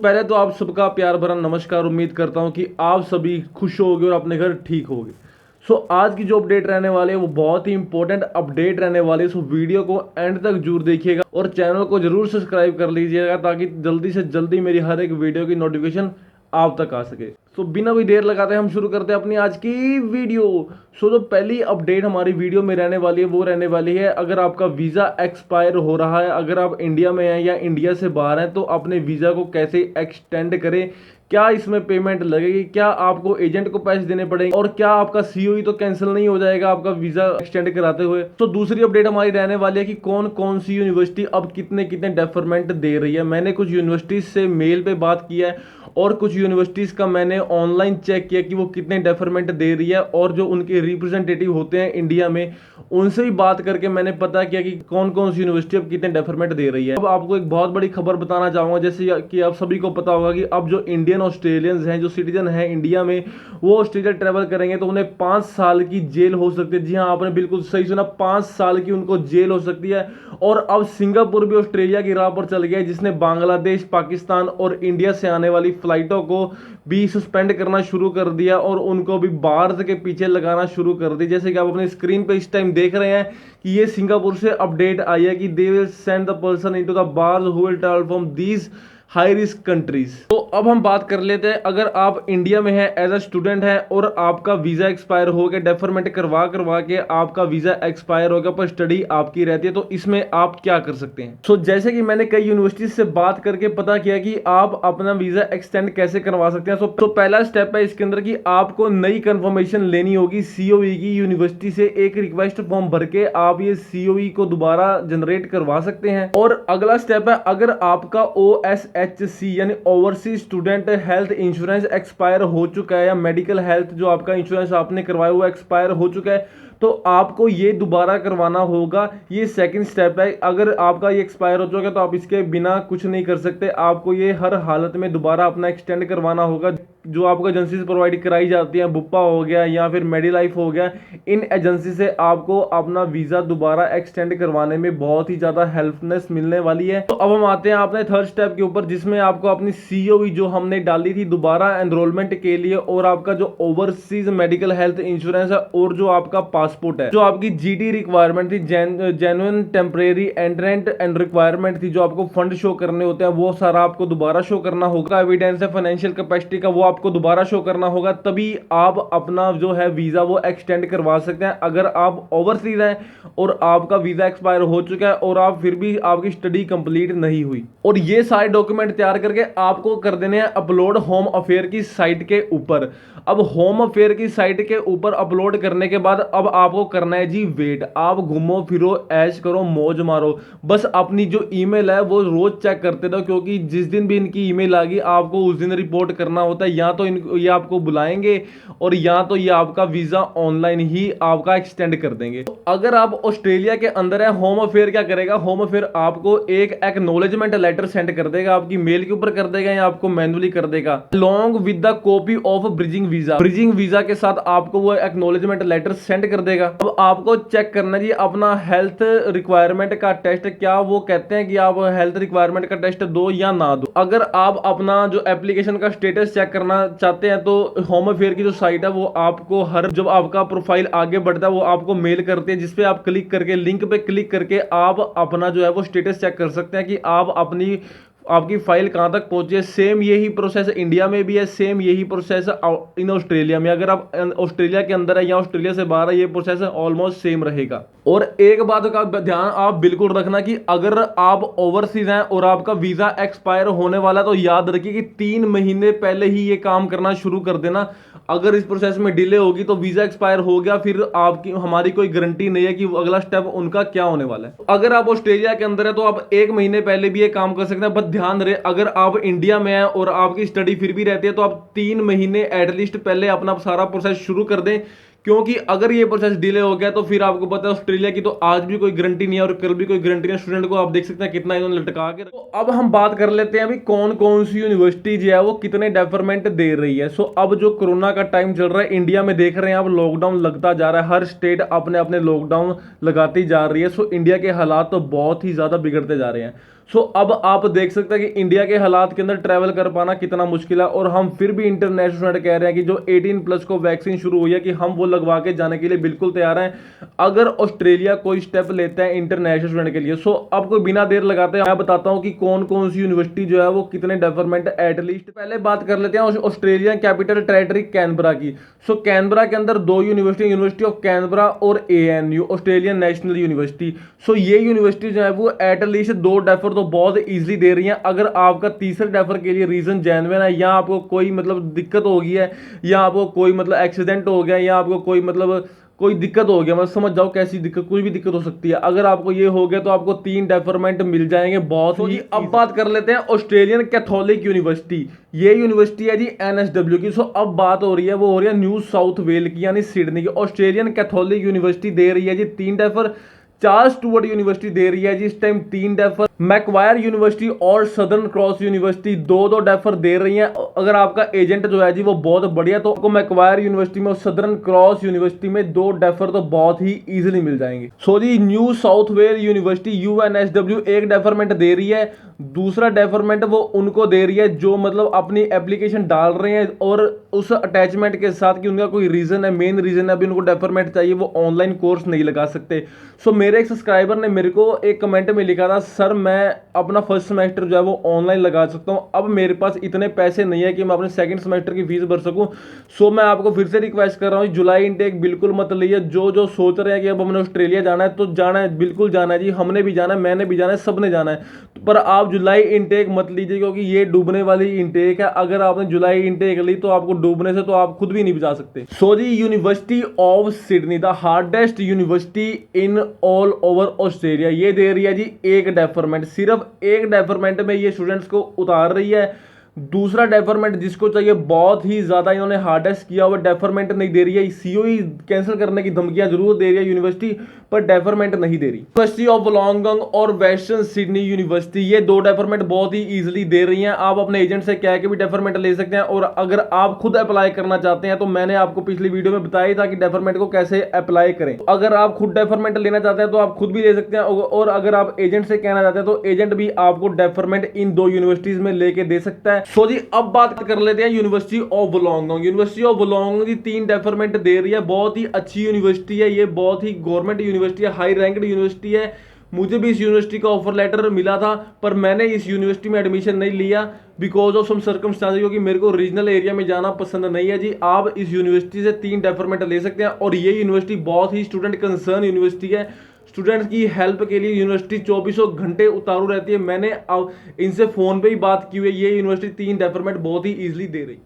पहले तो आप सबका प्यार भरा नमस्कार। उम्मीद करता हूं कि आप सभी खुश होगे और अपने घर ठीक होगे। आज की जो अपडेट रहने वाली है वो बहुत ही इंपॉर्टेंट अपडेट रहने वाली है। वीडियो को एंड तक जरूर देखिएगा और चैनल को जरूर सब्सक्राइब कर लीजिएगा ताकि जल्दी से जल्दी मेरी हर एक वीडियो की नोटिफिकेशन आप तक आ सके। बिना कोई देर लगाते हम शुरू करते हैं अपनी आज की वीडियो। जो पहली अपडेट हमारी वीडियो में रहने वाली है वो रहने वाली है, अगर आपका वीज़ा एक्सपायर हो रहा है, अगर आप इंडिया में हैं या इंडिया से बाहर हैं, तो अपने वीज़ा को कैसे एक्सटेंड करें, क्या इसमें पेमेंट लगेगी, क्या आपको एजेंट को पैसे देने पड़ेंगे और क्या आपका सीओई तो कैंसिल नहीं हो जाएगा आपका वीज़ा एक्सटेंड कराते हुए। दूसरी अपडेट हमारी रहने वाली है कि कौन कौन सी यूनिवर्सिटी अब कितने कितने डेफरमेंट दे रही है। मैंने कुछ यूनिवर्सिटीज से मेल पे बात किया है और कुछ यूनिवर्सिटीज़ का मैंने ऑनलाइन चेक किया कि वो कितने डेफरमेंट दे रही है, और जो उनके रिप्रेजेंटेटिव होते हैं इंडिया में उनसे भी बात करके मैंने पता किया कि कौन कौन सी यूनिवर्सिटी अब कितने डेफरमेंट दे रही है। अब आपको एक बहुत बड़ी खबर बताना चाहूँगा, जैसे कि आप सभी को पता होगा कि अब जो इंडियन ऑस्ट्रेलियंस हैं, जो सिटीजन हैं इंडिया में, वो ऑस्ट्रेलिया ट्रैवल करेंगे तो उन्हें 5 साल की जेल हो सकती है। जी हाँ, आपने बिल्कुल सही सुना, 5 साल की उनको जेल हो सकती है। और अब सिंगापुर भी ऑस्ट्रेलिया की राह पर चल गया, जिसने बांग्लादेश, पाकिस्तान और इंडिया से आने वाली फ्लाइटों को भी सस्पेंड करना शुरू कर दिया और उनको भी बार्स के पीछे लगाना शुरू कर दी। जैसे कि आप अपनी स्क्रीन पे इस टाइम देख रहे हैं कि ये सिंगापुर से अपडेट आई है कि they will send the person into the bars who will travel from these high risk countries. तो अब हम बात कर लेते हैं, अगर आप इंडिया में हैं, एज अ स्टूडेंट हैं और आपका वीजा एक्सपायर हो गया, डेफरमेंट करवा के आपका वीजा एक्सपायर हो गया पर स्टडी आपकी रहती है, तो इसमें आप क्या कर सकते हैं। जैसे कि मैंने कई यूनिवर्सिटी से बात करके पता किया कि आप अपना वीजा एक्सटेंड कैसे करवा सकते हैं। तो पहला स्टेप है इसके अंदर कि आपको नई कंफर्मेशन लेनी होगी सीओई की। यूनिवर्सिटी से एक रिक्वेस्ट फॉर्म भर के आप ये सीओई को दोबारा जनरेट करवा सकते हैं। और अगला स्टेप है, अगर आपका OSHC यानी overseas student health insurance expire हो चुका है, या मेडिकल हेल्थ जो आपका इंश्योरेंस आपने करवाया हुआ एक्सपायर हो चुका है, तो आपको ये दोबारा करवाना होगा। ये सेकंड स्टेप है। अगर आपका ये एक्सपायर हो चुका है तो आप इसके बिना कुछ नहीं कर सकते, आपको ये हर हालत में दोबारा अपना एक्सटेंड करवाना होगा। जो आपको एजेंसी से प्रोवाइड कराई जाती है, बुप्पा हो गया या फिर मेडीलाइफ हो गया, इन एजेंसी से आपको अपना वीजा दोबारा एक्सटेंड करवाने में बहुत ही ज्यादा हेल्पनेस मिलने वाली है। तो अब हम आते हैं अपने थर्ड स्टेप के ऊपर, जिसमें आपको अपनी सीओई जो हमने डाली थी दोबारा एनरोलमेंट के लिए, और आपका जो ओवरसीज मेडिकल हेल्थ इंश्योरेंस है, और जो आपका पासपोर्ट है, जो आपकी जीटी रिक्वायरमेंट थी, जेन्युइन टेम्परेरी एंट्रेंट एंड रिक्वायरमेंट थी, जो आपको फंड शो करने होते हैं, वो सारा आपको दोबारा शो करना होगा। एविडेंस है फाइनेंशियल कैपेसिटी का, वो आपको दोबारा शो करना होगा, तभी आप अपना जो है वीजा वो एक्सटेंड करवा सकते हैं। अगर आप ओवरसीज हैं और आपका वीजा एक्सपायर हो चुका है और आप फिर भी आपकी स्टडी कंप्लीट नहीं हुई, और ये सारे डॉक्यूमेंट तैयार करके आपको कर देने हैं अपलोड होम अफेयर की साइट के ऊपर। अब होम अफेयर की साइट के ऊपर अपलोड करने के बाद अब आपको करना है जी वेट। आप घूमो फिरो, ऐश करो, मौज मारो, बस अपनी जो ईमेल है वो रोज चेक करते रहो, क्योंकि जिस दिन भी इनकी ईमेल आ गई आपको उस दिन रिपोर्ट करना होता है। या तो ये आपको बुलाएंगे और या तो ये आपका वीजा ऑनलाइन ही आपका एक्सटेंड कर देंगे। तो अगर आप ऑस्ट्रेलिया के अंदर है, होम अफेयर क्या करेगा, होम अफेयर आपको एक एक्नॉलेजमेंट लेटर सेंड कर देगा, आपकी मेल के ऊपर कर देगा या आपको मैन्युअली कर देगा, along with the copy of bridging visa. Bridging visa के साथ आपको वो एक्नॉलेजमेंट लेटर सेंड कर देगा। अब आपको चेक करना जी अपना हेल्थ रिक्वायरमेंट का टेस्ट, क्या वो कहते हैं कि आप हेल्थ रिक्वायरमेंट का टेस्ट दो या ना दो। अगर आप अपना जो एप्लीकेशन का स्टेटस चेक करना चाहते हैं तो होम अफेयर की जो साइट है वो आपको हर जब आपका प्रोफाइल आगे बढ़ता है वो आपको मेल करती है, जिसपे आप क्लिक करके लिंक पे क्लिक करके आप अपना जो है वो स्टेटस चेक कर सकते हैं कि आप आपकी फाइल कहां तक पहुंची है। सेम यही प्रोसेस इंडिया में भी है, सेम यही प्रोसेस इन ऑस्ट्रेलिया में। अगर आप ऑस्ट्रेलिया के अंदर है या ऑस्ट्रेलिया से बाहर है, ये प्रोसेस ऑलमोस्ट सेम रहेगा। और एक बात का ध्यान आप बिल्कुल रखना कि अगर आप ओवरसीज हैं और आपका वीजा एक्सपायर होने वाला है, तो याद रखिए कि 3 महीने पहले ही ये काम करना शुरू कर देना। अगर इस प्रोसेस में डिले होगी तो वीजा एक्सपायर हो गया, फिर आपकी हमारी कोई गारंटी नहीं है कि अगला स्टेप उनका क्या होने वाला है। अगर आप ऑस्ट्रेलिया के अंदर है तो आप 1 महीने पहले भी ये काम कर सकते हैं, बस ध्यान रहे अगर आप इंडिया में हैं और आपकी स्टडी फिर भी रहती है तो आप 3 महीने एटलीस्ट पहले अपना सारा प्रोसेस शुरू कर दें, क्योंकि अगर ये प्रोसेस डिले हो गया तो फिर आपको पता है ऑस्ट्रेलिया की तो आज भी कोई गारंटी नहीं है और कल भी कोई गारंटी नहीं है। स्टूडेंट को आप देख सकते हैं कितना इन्होंने लटका के। तो अब हम बात कर लेते हैं अभी कौन कौन सी यूनिवर्सिटी जो है वो कितने डेफरमेंट दे रही है। अब जो कोरोना का टाइम चल रहा है इंडिया में, देख रहे हैं अब लॉकडाउन लगता जा रहा है, हर स्टेट अपने अपने लॉकडाउन लगाती जा रही है। इंडिया के हालात तो बहुत ही ज्यादा बिगड़ते जा रहे हैं। सो अब आप देख सकते हैं कि इंडिया के हालात के अंदर ट्रैवल कर पाना कितना मुश्किल है, और हम फिर भी इंटरनेशनल स्टूडेंट कह रहे हैं कि जो 18+ को वैक्सीन शुरू हुई है कि हम वो लगवा के जाने के लिए बिल्कुल तैयार हैं अगर ऑस्ट्रेलिया कोई स्टेप लेता है इंटरनेशनल स्टूडेंट के लिए। सो अब कोई बिना देर लगाते मैं बताता हूं कि कौन कौन सी यूनिवर्सिटी जो है वो कितने डेवलपमेंट एटलीस्ट। पहले बात कर लेते हैं ऑस्ट्रेलियन कैपिटल टेरिटरी कैनबरा की। सो कैनबरा के अंदर दो यूनिवर्सिटी, यूनिवर्सिटी ऑफ कैनबरा और ANU ऑस्ट्रेलियन नेशनल यूनिवर्सिटी। सो ये यूनिवर्सिटी जो है वो एटलीस्ट 2 डेफर तो बहुत ईजिली दे रही हैं। अगर आपका तीसरे डेफर के लिए रीजन जेन्युइन है, या आपको कोई मतलब दिक्कत हो गई है, या आपको कोई मतलब एक्सीडेंट हो गया, या आपको कोई मतलब कोई दिक्कत हो गया, मतलब समझ जाओ कैसी दिक्कत, कोई भी दिक्कत हो सकती है, अगर आपको ये हो गया तो आपको 3 डेफरमेंट मिल जाएंगे बहुत ही। अब बात कर लेते हैं ऑस्ट्रेलियन कैथोलिक यूनिवर्सिटी। ये यूनिवर्सिटी है जी NSW की। सो अब बात हो रही है वो हो रही है न्यू साउथ वेल की यानी सिडनी की। ऑस्ट्रेलियन कैथोलिक यूनिवर्सिटी दे रही है जी 3 डेफर। चार्ल्स स्टुअर्ट यूनिवर्सिटी दे रही है जी इस टाइम 3 डेफर। मैकवायर यूनिवर्सिटी और सदर्न क्रॉस यूनिवर्सिटी 2-2 डेफर दे रही हैं। अगर आपका एजेंट जो है जी वो बहुत बढ़िया तो आपको मैकवायर यूनिवर्सिटी में और सदर्न क्रॉस यूनिवर्सिटी में 2 डेफर तो बहुत ही इजीली मिल जाएंगे। सो जी New South Wales university UNSW 1 deferment दे रही है। दूसरा डेफरमेंट वो उनको दे रही है जो मतलब अपनी एप्लीकेशन डाल रहे हैं और उस अटैचमेंट के साथ कि उनका कोई रीजन है, मेन रीजन है अभी उनको डेफरमेंट चाहिए, वो ऑनलाइन कोर्स नहीं लगा सकते। सो मेरे एक सब्सक्राइबर ने मेरे को एक कमेंट में लिखा था, सर मैं अपना फर्स्ट सेमेस्टर जो है वो ऑनलाइन लगा सकता हूँ, अब मेरे पास इतने पैसे नहीं है कि मैं अपने सेकंड सेमेस्टर की फीस भर सकूं। सो मैं आपको फिर से रिक्वेस्ट कर रहा हूँ, जुलाई इनटेक बिल्कुल मत लीजिए। जो जो सोच रहे हैं कि अब हमने ऑस्ट्रेलिया जाना है तो जाना है, बिल्कुल जाना है जी, हमने भी जाना है, मैंने भी जाना है, सबने जाना है, पर आप जुलाई इनटेक मत लीजिए क्योंकि ये डूबने वाली इनटेक है। अगर आपने जुलाई इनटेक ली तो आपको डूबने से तो आप खुद भी नहीं बचा सकते। सो जी university of Sydney the hardest university in all over Australia, ये दे रही है जी 1 डेफरमेंट। सिर्फ 1 डेफरमेंट में ये स्टूडेंट्स को उतार रही है। दूसरा डेफरमेंट जिसको चाहिए बहुत ही ज्यादा इन्होंने हार्डेस्ट किया हुआ डेफरमेंट नहीं दे रही है। COE कैंसिल करने की धमकियां जरूर दे रही है यूनिवर्सिटी, पर डेफरमेंट नहीं दे रही। यूनिवर्सिटी ऑफ वोलोंगोंग और वेस्टर्न सिडनी यूनिवर्सिटी ये 2 डेफरमेंट बहुत ही इजीली दे रही हैं। आप अपने एजेंट से कह के भी डेफरमेंट ले सकते हैं, और अगर आप खुद अप्लाई करना चाहते हैं तो मैंने आपको पिछली वीडियो में बताया था कि डेफरमेंट को कैसे अप्लाई करें। अगर आप खुद डेफरमेंट लेना चाहते हैं तो आप खुद भी ले सकते हैं, और अगर आप एजेंट से कहना चाहते हैं तो एजेंट भी आपको डेफरमेंट इन 2 यूनिवर्सिटीज में लेके दे सकता है। सो जी अब बात कर लेते हैं university of Wollongong. University of Wollongong की 3 डेफरमेंट दे रही है, बहुत ही अच्छी यूनिवर्सिटी है, ये बहुत ही गवर्नमेंट यूनिवर्सिटी है, हाई रैंक्ड यूनिवर्सिटी है। मुझे भी इस यूनिवर्सिटी का ऑफर लेटर मिला था, पर मैंने इस यूनिवर्सिटी में एडमिशन नहीं लिया बिकॉज ऑफ सम सर्कमस्टांसेस, क्योंकि मेरे को रीजनल एरिया में जाना पसंद नहीं है जी। आप इस यूनिवर्सिटी से 3 डेफरमेंट ले सकते हैं, और ये यूनिवर्सिटी बहुत ही स्टूडेंट कंसर्न यूनिवर्सिटी है। स्टूडेंट्स की हेल्प के लिए यूनिवर्सिटी 24 घंटे उतारू रहती है। मैंने इनसे फोन पे ही बात की हुई है, ये यूनिवर्सिटी 3 डेफरमेंट बहुत ही इजीली दे रही।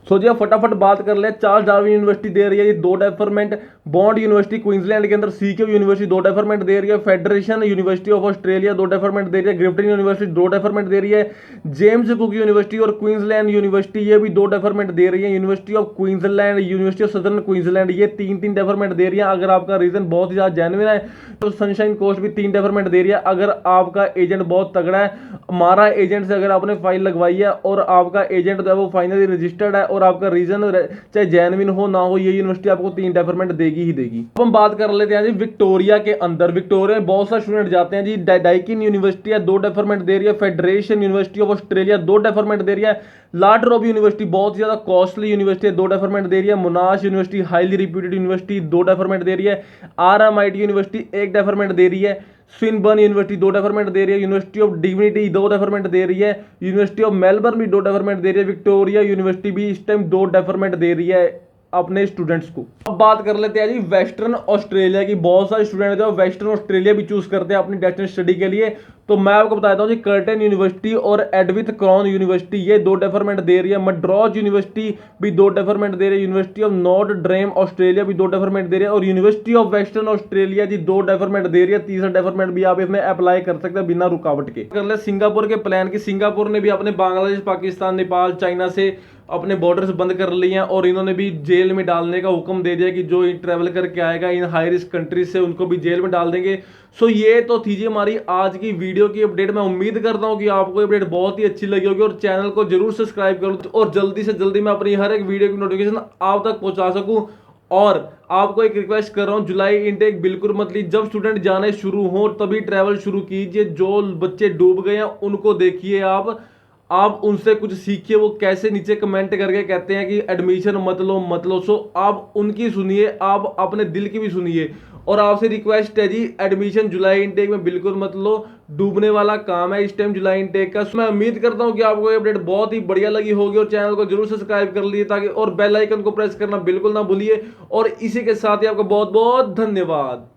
सो जी फटाफट बात कर ले। चार्ल्स डार्विन यूनिवर्सिटी दे रही है ये 2 डेफरमेंट। बॉन्ड यूनिवर्सिटी क्वींसलैंड के अंदर CQ यूनिवर्सिटी 2 डेफरमेंट दे रही है। Federation university of Australia 2 deferment दे रही है। ग्रिफ्टन यूनिवर्सिटी 2 डेफरमेंट दे रही है। जेम्स कुक यूनिवर्सिटी और क्वींसलैंड यूनिवर्सिटी ये भी 2 डेफरमेंट दे रही है। University of Queensland, university of southern Queensland ये 3-3 डेफरमेंट दे रही है। अगर आपका रीजन बहुत ही ज्यादा जेन्युइन है तो सनशाइन कोस्ट भी 3 डेफरमेंट दे रही है। अगर आपका एजेंट बहुत तगड़ा है, हमारा एजेंट से अगर आपने फाइल लगवाई है और आपका एजेंट जो है वो फाइनली रजिस्टर्ड है और आपका रीजन चाहे जेन्युइन हो ना हो, ये यूनिवर्सिटी आपको 3 डेफरमेंट देगी ही देगी। अब हम बात कर लेते हैं जी विक्टोरिया के अंदर। विक्टोरिया में बहुत सारे स्टूडेंट जाते हैं जी। डाइकिन यूनिवर्सिटी है 2 डेफरमेंट दे रही है। Federation university of Australia 2 deferment दे रही है। लाट्रोब यूनिवर्सिटी बहुत ज्यादा कॉस्टली यूनिवर्सिटी है, 2 डेफरमेंट दे रही है। Monash university highly reputed university 2 deferment दे रही है। RMIT यूनिवर्सिटी 1 डेफरमेंट दे रही है। स्विनबर्न यूनिवर्सिटी 2 डेफरमेंट दे रही है। यूनिवर्सिटी ऑफ डिविनिटी 2 डेफरमेंट दे रही है। यूनिवर्सिटी ऑफ मेलबर्न भी 2 डेफरमेंट दे रही है। विक्टोरिया यूनिवर्सिटी भी इस टाइम 2 डेफरमेंट दे रही है अपने स्टूडेंट्स को। अब बात कर लेते हैं जी वेस्टर्न ऑस्ट्रेलिया की। बहुत सारे स्टूडेंट जो वेस्टर्न ऑस्ट्रेलिया भी चूज करते हैं अपनी डेस्टिनेशन स्टडी के लिए, तो मैं आपको बताता हूँ जी कर्टन यूनिवर्सिटी और एडविथ क्रॉन यूनिवर्सिटी ये 2 डेफरमेंट दे रही है। मड्रॉज यूनिवर्सिटी भी 2 डेफरमेंट दे रही है। यूनिवर्सिटी ऑफ नॉर्थ ड्रेम ऑस्ट्रेलिया भी 2 डेफरमेंट दे रही है। और यूनिवर्सिटी ऑफ वेस्टर्न ऑस्ट्रेलिया जी 2 डेफरमेंट दे रही है। तीसरा डेफरमेंट भी आप इसमें अप्लाई कर सकते हैं बिना रुकावट के। कर ले सिंगापुर के प्लान की। सिंगापुर ने भी अपने बांग्लादेश, पाकिस्तान, नेपाल, चाइना से अपने बॉर्डर्स बंद कर लिए हैं और इन्होंने भी जेल में डालने का हुक्म दे दिया कि जो ट्रैवल करके आएगा इन हाई रिस्क कंट्रीज से उनको भी जेल में डाल देंगे। सो ये तो थी जी हमारी आज की वीडियो की अपडेट। मैं उम्मीद करता हूं कि आपको अपडेट बहुत ही अच्छी लगी होगी और चैनल को जरूर सब्सक्राइब करो और जल्दी से जल्दी मैं अपनी हर एक वीडियो की नोटिफिकेशन आप तक पहुंचा सकूं। और आपको एक रिक्वेस्ट कर रहा हूं, जुलाई इनटेक बिल्कुल मत लीजिए। जब स्टूडेंट जाने शुरू हो तभी ट्रैवल शुरू कीजिए। जो बच्चे डूब गए हैं उनको देखिए, आप उनसे कुछ सीखिए। वो कैसे नीचे कमेंट करके कहते हैं कि एडमिशन मत लो। सो आप उनकी सुनिए, आप अपने दिल की भी सुनिए। और आपसे रिक्वेस्ट है जी, एडमिशन जुलाई इनटेक में बिल्कुल मत लो। डूबने वाला काम है इस टाइम जुलाई इनटेक का। मैं उम्मीद करता हूं कि आपको ये अपडेट बहुत ही बढ़िया लगी होगी, और चैनल को जरूर सब्सक्राइब कर लिए ताकि, और बेल आइकन को प्रेस करना बिल्कुल ना भूलिए। और इसी के साथ ही आपका बहुत बहुत धन्यवाद।